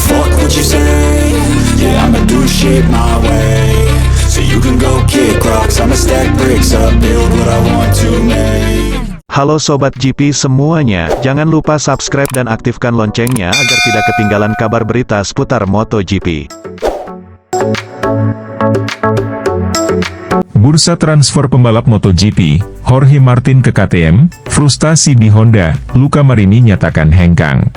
fuck what you say. Yeah, I'ma do shit my way. So you can go kick rocks, I'ma stack bricks up, build what I want to make. Halo Sobat GP semuanya, jangan lupa subscribe dan aktifkan loncengnya agar tidak ketinggalan kabar berita seputar MotoGP. Bursa transfer pembalap MotoGP, Jorge Martin ke KTM, frustasi di Honda, Luca Marini nyatakan hengkang.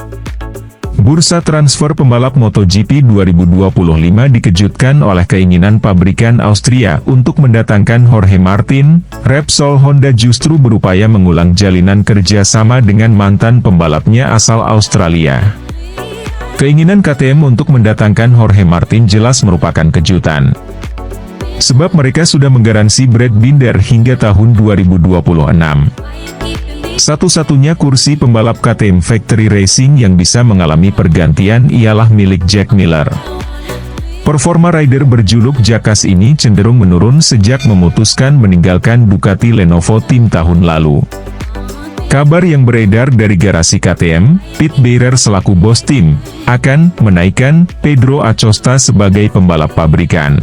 Bursa transfer pembalap MotoGP 2025 dikejutkan oleh keinginan pabrikan Austria untuk mendatangkan Jorge Martin. Repsol Honda justru berupaya mengulang jalinan kerjasama dengan mantan pembalapnya asal Australia. Keinginan KTM untuk mendatangkan Jorge Martin jelas merupakan kejutan. Sebab mereka sudah menggaransi Brad Binder hingga tahun 2026. Satu-satunya kursi pembalap KTM Factory Racing yang bisa mengalami pergantian ialah milik Jack Miller. Performa rider berjuluk Jackass ini cenderung menurun sejak memutuskan meninggalkan Ducati Lenovo Team tahun lalu. Kabar yang beredar dari garasi KTM, Pete Beirer selaku bos tim, akan menaikkan Pedro Acosta sebagai pembalap pabrikan.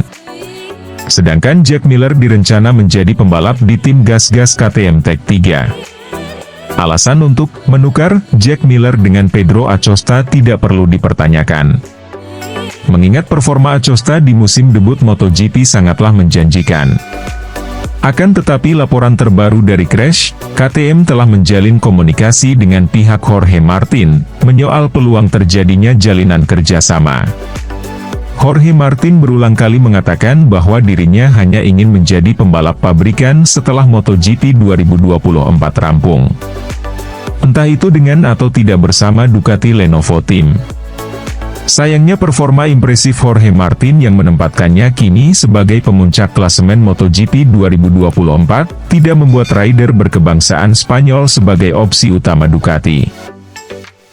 Sedangkan Jack Miller direncana menjadi pembalap di tim gas-gas KTM Tech 3. Alasan untuk menukar Jack Miller dengan Pedro Acosta tidak perlu dipertanyakan. Mengingat performa Acosta di musim debut MotoGP sangatlah menjanjikan. Akan tetapi laporan terbaru dari Crash, KTM telah menjalin komunikasi dengan pihak Jorge Martin, menyoal peluang terjadinya jalinan kerjasama. Jorge Martin berulang kali mengatakan bahwa dirinya hanya ingin menjadi pembalap pabrikan setelah MotoGP 2024 rampung. Entah itu dengan atau tidak bersama Ducati Lenovo Team. Sayangnya performa impresif Jorge Martin yang menempatkannya kini sebagai pemuncak klasemen MotoGP 2024, tidak membuat rider berkebangsaan Spanyol sebagai opsi utama Ducati.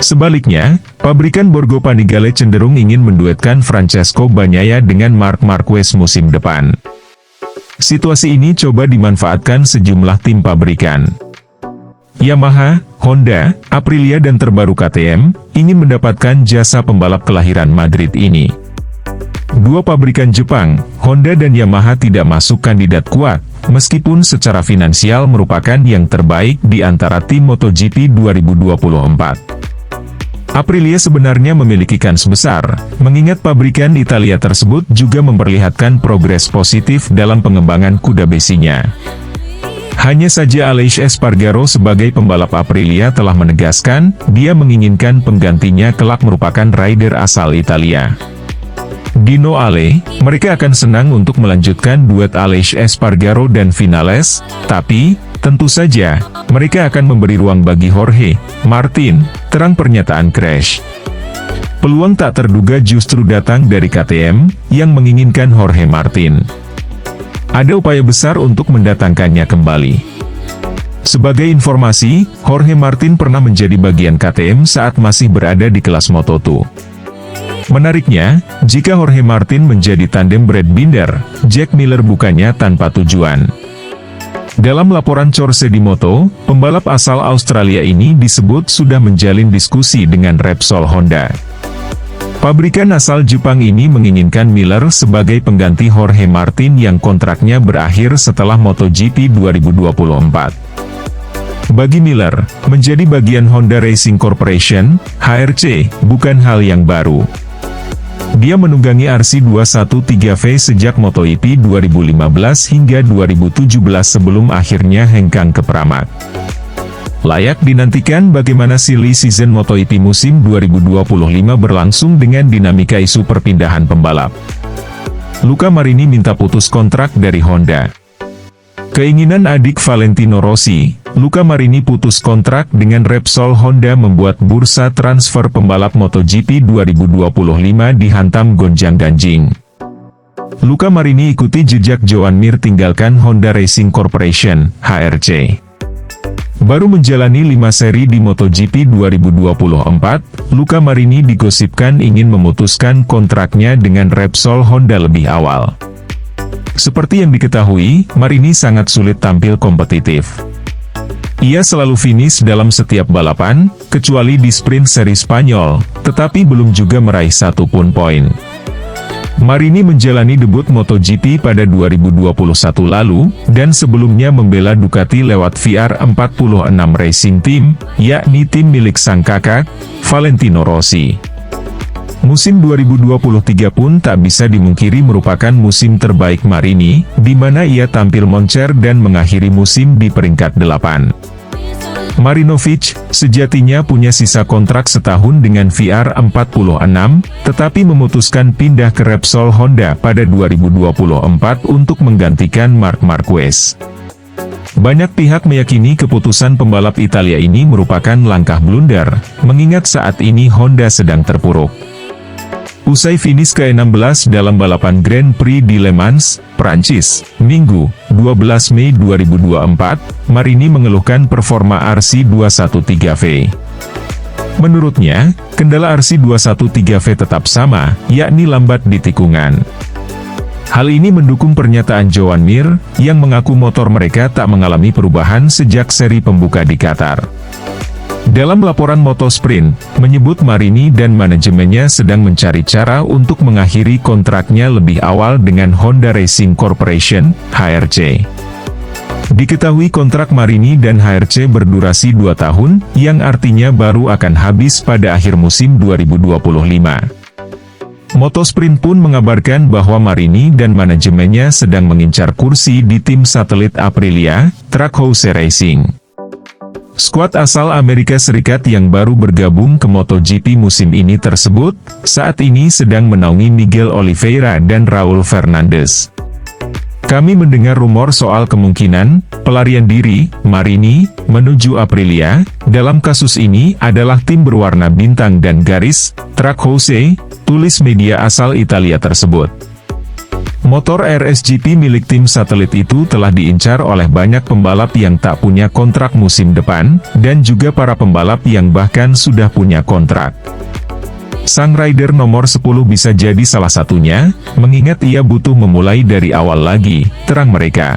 Sebaliknya, pabrikan Borgo Panigale cenderung ingin menduetkan Francesco Bagnaia dengan Marc Marquez musim depan. Situasi ini coba dimanfaatkan sejumlah tim pabrikan. Yamaha, Honda, Aprilia dan terbaru KTM, ingin mendapatkan jasa pembalap kelahiran Madrid ini. Dua pabrikan Jepang, Honda dan Yamaha tidak masuk kandidat kuat, meskipun secara finansial merupakan yang terbaik di antara tim MotoGP 2024. Aprilia sebenarnya memiliki kans besar, mengingat pabrikan Italia tersebut juga memperlihatkan progres positif dalam pengembangan kuda besinya. Hanya saja Aleix Espargaro sebagai pembalap Aprilia telah menegaskan, dia menginginkan penggantinya kelak merupakan rider asal Italia. Dino Ale, mereka akan senang untuk melanjutkan duet Aleix Espargaro dan Vinales, tapi, tentu saja, mereka akan memberi ruang bagi Jorge Martin, terang pernyataan Crash. Peluang tak terduga justru datang dari KTM, yang menginginkan Jorge Martin. Ada upaya besar untuk mendatangkannya kembali. Sebagai informasi, Jorge Martin pernah menjadi bagian KTM saat masih berada di kelas Moto2. Menariknya, jika Jorge Martin menjadi tandem Brad Binder, Jack Miller bukannya tanpa tujuan. Dalam laporan Corse di Moto, pembalap asal Australia ini disebut sudah menjalin diskusi dengan Repsol Honda. Pabrikan asal Jepang ini menginginkan Miller sebagai pengganti Jorge Martin yang kontraknya berakhir setelah MotoGP 2024. Bagi Miller, menjadi bagian Honda Racing Corporation, HRC, bukan hal yang baru. Dia menunggangi RC213V sejak MotoGP 2015 hingga 2017 sebelum akhirnya hengkang ke Pramac. Layak dinantikan bagaimana silly season MotoGP musim 2025 berlangsung dengan dinamika isu perpindahan pembalap. Luca Marini minta putus kontrak dari Honda. Keinginan adik Valentino Rossi, Luca Marini putus kontrak dengan Repsol Honda membuat bursa transfer pembalap MotoGP 2025 dihantam gonjang-ganjing. Luca Marini ikuti jejak Joan Mir tinggalkan Honda Racing Corporation, HRC. Baru menjalani 5 seri di MotoGP 2024, Luca Marini digosipkan ingin memutuskan kontraknya dengan Repsol Honda lebih awal. Seperti yang diketahui, Marini sangat sulit tampil kompetitif. Ia selalu finish dalam setiap balapan, kecuali di sprint seri Spanyol, tetapi belum juga meraih satupun poin. Marini menjalani debut MotoGP pada 2021 lalu, dan sebelumnya membela Ducati lewat VR46 Racing Team, yakni tim milik sang kakak, Valentino Rossi. Musim 2023 pun tak bisa dimungkiri merupakan musim terbaik Marini, di mana ia tampil moncer dan mengakhiri musim di peringkat 8. Marinovic, sejatinya punya sisa kontrak setahun dengan VR46, tetapi memutuskan pindah ke Repsol Honda pada 2024 untuk menggantikan Marc Marquez. Banyak pihak meyakini keputusan pembalap Italia ini merupakan langkah blunder, mengingat saat ini Honda sedang terpuruk. Usai finish ke-16 dalam balapan Grand Prix di Le Mans, Prancis, Minggu, 12 Mei 2024, Marini mengeluhkan performa RC213V. Menurutnya, kendala RC213V tetap sama, yakni lambat di tikungan. Hal ini mendukung pernyataan Joan Mir, yang mengaku motor mereka tak mengalami perubahan sejak seri pembuka di Qatar. Dalam laporan Motosprint, menyebut Marini dan manajemennya sedang mencari cara untuk mengakhiri kontraknya lebih awal dengan Honda Racing Corporation, HRC. Diketahui kontrak Marini dan HRC berdurasi 2 tahun, yang artinya baru akan habis pada akhir musim 2025. Motosprint pun mengabarkan bahwa Marini dan manajemennya sedang mengincar kursi di tim satelit Aprilia, Trackhouse Racing. Skuad asal Amerika Serikat yang baru bergabung ke MotoGP musim ini tersebut, saat ini sedang menaungi Miguel Oliveira dan Raul Fernandez. Kami mendengar rumor soal kemungkinan pelarian diri Marini menuju Aprilia. Dalam kasus ini adalah tim berwarna bintang dan garis, Trackhouse, tulis media asal Italia tersebut. Motor RSGP milik tim satelit itu telah diincar oleh banyak pembalap yang tak punya kontrak musim depan, dan juga para pembalap yang bahkan sudah punya kontrak. Sang rider nomor 10 bisa jadi salah satunya, mengingat ia butuh memulai dari awal lagi, terang mereka.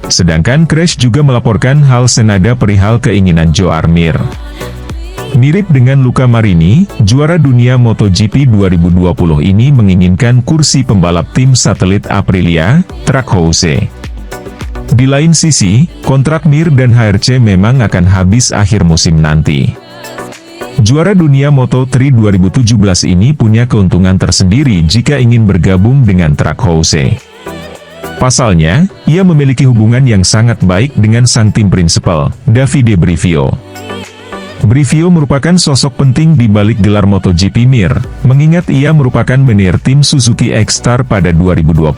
Sedangkan Crash juga melaporkan hal senada perihal keinginan Joan Mir. Mirip dengan Luca Marini, juara dunia MotoGP 2020 ini menginginkan kursi pembalap tim satelit Aprilia, Trackhouse. Di lain sisi, kontrak Mir dan HRC memang akan habis akhir musim nanti. Juara dunia Moto3 2017 ini punya keuntungan tersendiri jika ingin bergabung dengan Trackhouse. Pasalnya, ia memiliki hubungan yang sangat baik dengan sang tim prinsipal, Davide Brivio. Brivio merupakan sosok penting di balik gelar MotoGP Mir, mengingat ia merupakan menir tim Suzuki X-Star pada 2020.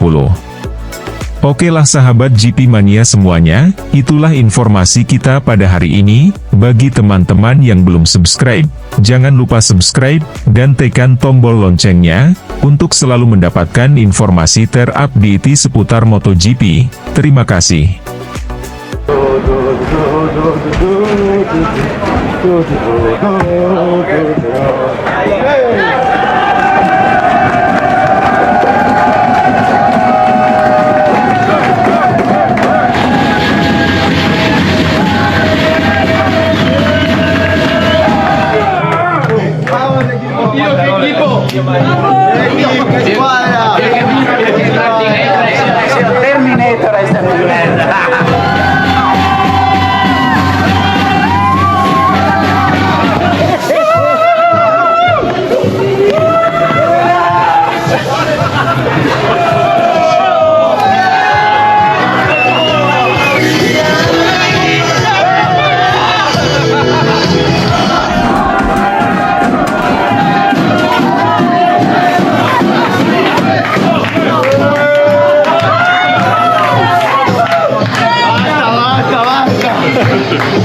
Oke lah sahabat GP Mania semuanya, itulah informasi kita pada hari ini. Bagi teman-teman yang belum subscribe, jangan lupa subscribe, dan tekan tombol loncengnya, untuk selalu mendapatkan informasi terupdate seputar MotoGP. Terima kasih. Terminator è stato Basta, basta!